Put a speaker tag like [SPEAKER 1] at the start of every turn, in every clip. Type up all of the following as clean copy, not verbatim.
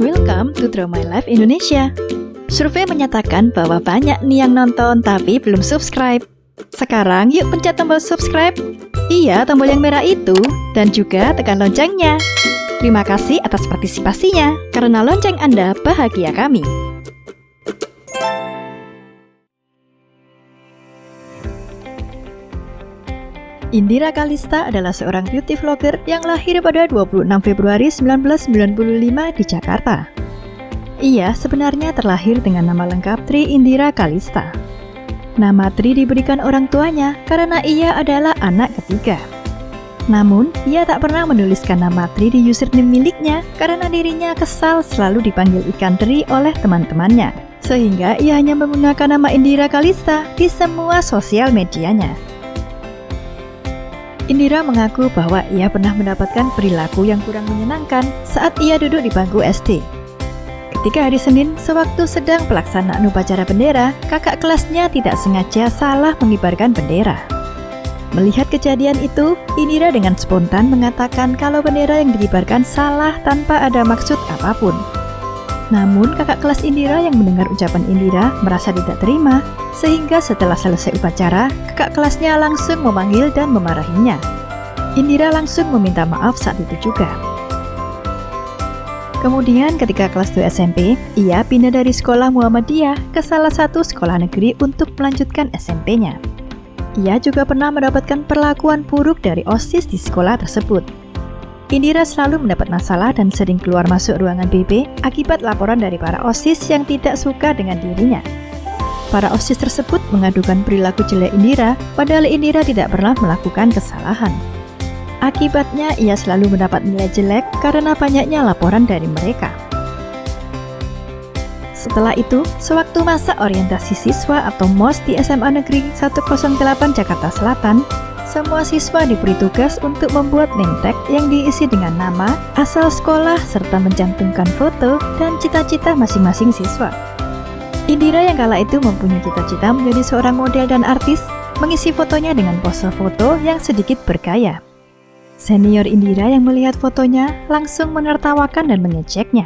[SPEAKER 1] Welcome to Draw My Life Indonesia. Survei menyatakan bahwa banyak nih yang nonton tapi belum subscribe. Sekarang yuk pencet tombol subscribe. Iya, tombol yang merah itu. Dan juga tekan loncengnya. Terima kasih atas partisipasinya. Karena lonceng Anda bahagia kami. Indira Kalista adalah seorang beauty vlogger yang lahir pada 26 Februari 1995 di Jakarta. Ia sebenarnya terlahir dengan nama lengkap Tri Indira Kalista. Nama Tri diberikan orang tuanya karena ia adalah anak ketiga. Namun, ia tak pernah menuliskan nama Tri di username miliknya karena dirinya kesal selalu dipanggil ikan teri oleh teman-temannya. Sehingga ia hanya menggunakan nama Indira Kalista di semua sosial medianya. Indira mengaku bahwa ia pernah mendapatkan perilaku yang kurang menyenangkan saat ia duduk di bangku SD. Ketika hari Senin, sewaktu sedang pelaksanaan upacara bendera, kakak kelasnya tidak sengaja salah mengibarkan bendera. Melihat kejadian itu, Indira dengan spontan mengatakan kalau bendera yang dikibarkan salah tanpa ada maksud apapun. Namun, kakak kelas Indira yang mendengar ucapan Indira merasa tidak terima, sehingga setelah selesai upacara, kakak kelasnya langsung memanggil dan memarahinya. Indira langsung meminta maaf saat itu juga. Kemudian ketika kelas 2 SMP, ia pindah dari sekolah Muhammadiyah ke salah satu sekolah negeri untuk melanjutkan SMP-nya. Ia juga pernah mendapatkan perlakuan buruk dari OSIS di sekolah tersebut. Indira selalu mendapat masalah dan sering keluar masuk ruangan BB akibat laporan dari para OSIS yang tidak suka dengan dirinya. Para OSIS tersebut mengadukan perilaku jelek Indira, padahal Indira tidak pernah melakukan kesalahan. Akibatnya, ia selalu mendapat nilai jelek karena banyaknya laporan dari mereka. Setelah itu, sewaktu masa orientasi siswa atau MOS di SMA Negeri 108 Jakarta Selatan, semua siswa diberi tugas untuk membuat name tag yang diisi dengan nama, asal sekolah, serta mencantumkan foto dan cita-cita masing-masing siswa. Indira yang kala itu mempunyai cita-cita menjadi seorang model dan artis, mengisi fotonya dengan pose foto yang sedikit bergaya. Senior Indira yang melihat fotonya langsung menertawakan dan mengejeknya.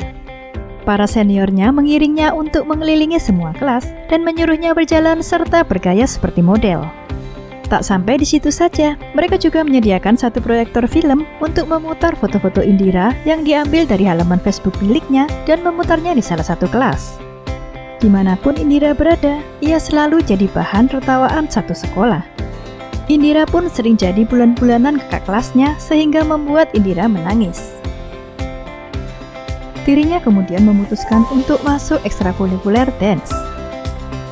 [SPEAKER 1] Para seniornya mengiringnya untuk mengelilingi semua kelas dan menyuruhnya berjalan serta bergaya seperti model. Tak sampai di situ saja, mereka juga menyediakan satu proyektor film untuk memutar foto-foto Indira yang diambil dari halaman Facebook miliknya dan memutarnya di salah satu kelas. Dimanapun Indira berada, ia selalu jadi bahan tertawaan satu sekolah. Indira pun sering jadi bulan-bulanan kakak kelasnya sehingga membuat Indira menangis. Dirinya kemudian memutuskan untuk masuk ekstrakurikuler dance.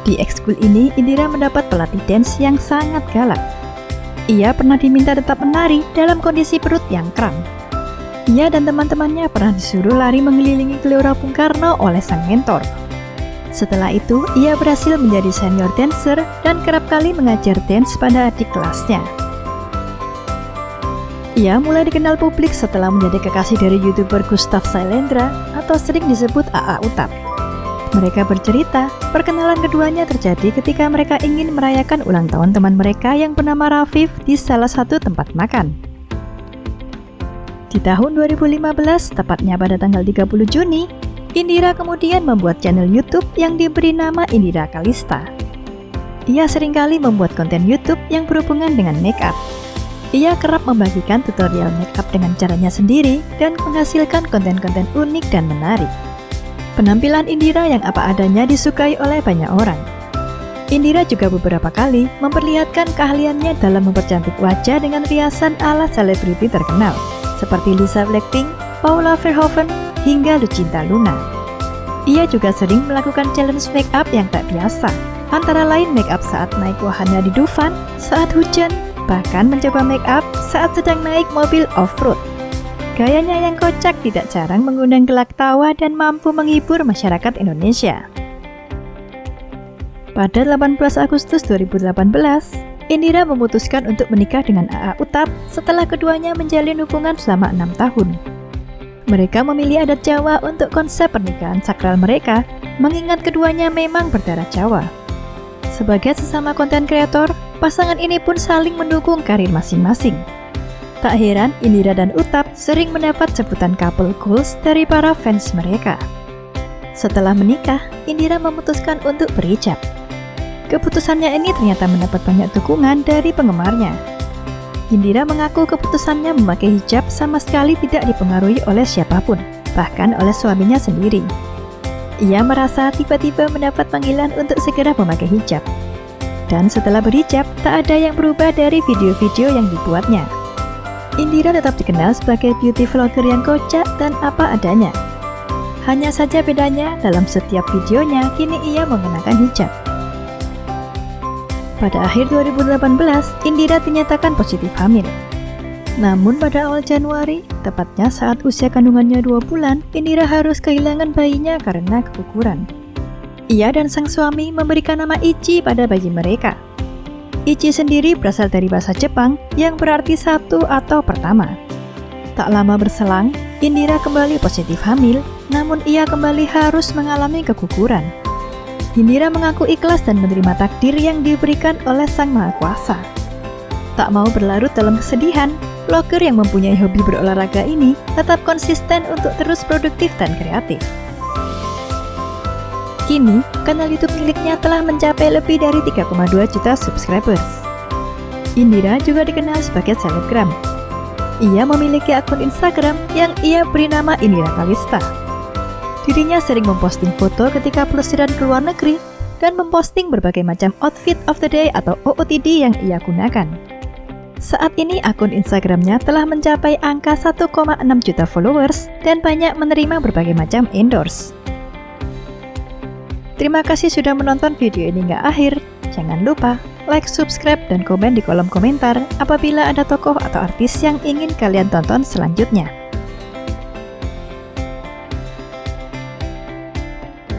[SPEAKER 1] Di ekskul ini, Indira mendapat pelatih dance yang sangat galak. Ia pernah diminta tetap menari dalam kondisi perut yang kram. Ia dan teman-temannya pernah disuruh lari mengelilingi Gelora Bung Karno oleh sang mentor. Setelah itu, ia berhasil menjadi senior dancer dan kerap kali mengajar dance pada adik kelasnya. Ia mulai dikenal publik setelah menjadi kekasih dari YouTuber Gustav Sailendra atau sering disebut AA Utap. Mereka bercerita, perkenalan keduanya terjadi ketika mereka ingin merayakan ulang tahun teman mereka yang bernama Rafif di salah satu tempat makan. Di tahun 2015, tepatnya pada tanggal 30 Juni, Indira kemudian membuat channel YouTube yang diberi nama Indira Kalista. Ia seringkali membuat konten YouTube yang berhubungan dengan make-up. Ia kerap membagikan tutorial make-up dengan caranya sendiri dan menghasilkan konten-konten unik dan menarik. Penampilan Indira yang apa adanya disukai oleh banyak orang. Indira juga beberapa kali memperlihatkan keahliannya dalam mempercantik wajah dengan riasan ala selebriti terkenal, seperti Lisa Blackpink, Paula Verhoeven, hingga Lucinta Luna. Ia juga sering melakukan challenge make-up yang tak biasa, antara lain make-up saat naik wahana di Dufan, saat hujan, bahkan mencoba make-up saat sedang naik mobil off-road. Gayanya yang kocak tidak jarang mengundang gelak tawa dan mampu menghibur masyarakat Indonesia. Pada 18 Agustus 2018, Indira memutuskan untuk menikah dengan AA Utap setelah keduanya menjalin hubungan selama 6 tahun. Mereka memilih adat Jawa untuk konsep pernikahan sakral mereka, mengingat keduanya memang berdarah Jawa. Sebagai sesama konten kreator, pasangan ini pun saling mendukung karir masing-masing. Tak heran, Indira dan Utap sering mendapat sebutan couple goals dari para fans mereka. Setelah menikah, Indira memutuskan untuk berhijab. Keputusannya ini ternyata mendapat banyak dukungan dari penggemarnya. Indira mengaku keputusannya memakai hijab sama sekali tidak dipengaruhi oleh siapapun, bahkan oleh suaminya sendiri. Ia merasa tiba-tiba mendapat panggilan untuk segera memakai hijab. Dan setelah berhijab, tak ada yang berubah dari video-video yang dibuatnya. Indira tetap dikenal sebagai beauty vlogger yang kocak dan apa adanya. Hanya saja bedanya, dalam setiap videonya kini ia mengenakan hijab. Pada akhir 2018, Indira dinyatakan positif hamil. Namun pada awal Januari, tepatnya saat usia kandungannya 2 bulan, Indira harus kehilangan bayinya karena keguguran. Ia dan sang suami memberikan nama Ichi pada bayi mereka. Ichi sendiri berasal dari bahasa Jepang yang berarti satu atau pertama. Tak lama berselang, Indira kembali positif hamil, namun ia kembali harus mengalami keguguran. Indira mengaku ikhlas dan menerima takdir yang diberikan oleh Sang Maha Kuasa. Tak mau berlarut dalam kesedihan, vlogger yang mempunyai hobi berolahraga ini tetap konsisten untuk terus produktif dan kreatif. Kini, kanal YouTube miliknya telah mencapai lebih dari 3,2 juta subscribers. Indira juga dikenal sebagai selebgram. Ia memiliki akun Instagram yang ia beri nama Indira Kalista. Dirinya sering memposting foto ketika pelesiran ke luar negeri dan memposting berbagai macam outfit of the day atau OOTD yang ia gunakan. Saat ini akun Instagramnya telah mencapai angka 1,6 juta followers dan banyak menerima berbagai macam endorse. Terima kasih sudah menonton video ini hingga akhir. Jangan lupa like, subscribe, dan komen di kolom komentar apabila ada tokoh atau artis yang ingin kalian tonton selanjutnya.